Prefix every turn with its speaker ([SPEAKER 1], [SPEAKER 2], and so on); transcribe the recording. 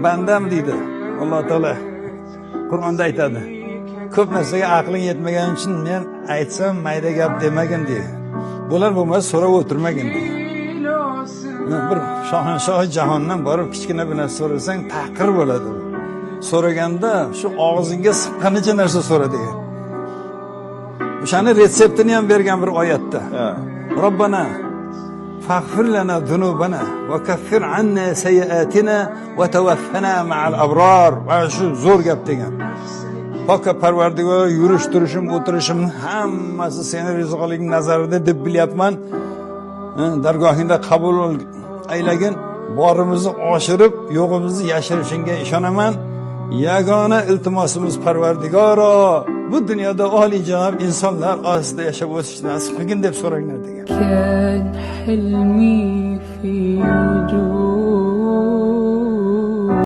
[SPEAKER 1] bandam deydi Alloh taolo. Qur'onda aytadi. Ko'p narsaga aqling yetmagani uchun men aytsam mayda gap demagin deydi. Bular bo'lmasa so'rab o'tirmagin deydi. Bir shohi jahondan borib kichkina bir narsa so'rasang taqir bo'ladi. So'raganda shu og'zingga siqqanicha narsa so'ra degan. O'shani retseptini ham bergan bir oyatda. Robbana faghfir lana zunubana va kaffir anna sayiatina va tawaffana ma'al abrar. Va shu zo'r gap degan. Poka Parvardigor, yurish turishim, o'tirishim hammasi seni rizqoling nazarida deb bilyapman. Dargohingda qabul aylagin, borimizni oshirib, yo'g'imizni yashirishingga ishonaman. Yagona iltimosimiz Parvardigoro, bu dunyoda oliyjanob insonlar orasida yashab o'tishni nasib qilgin deb so'ranglar degan.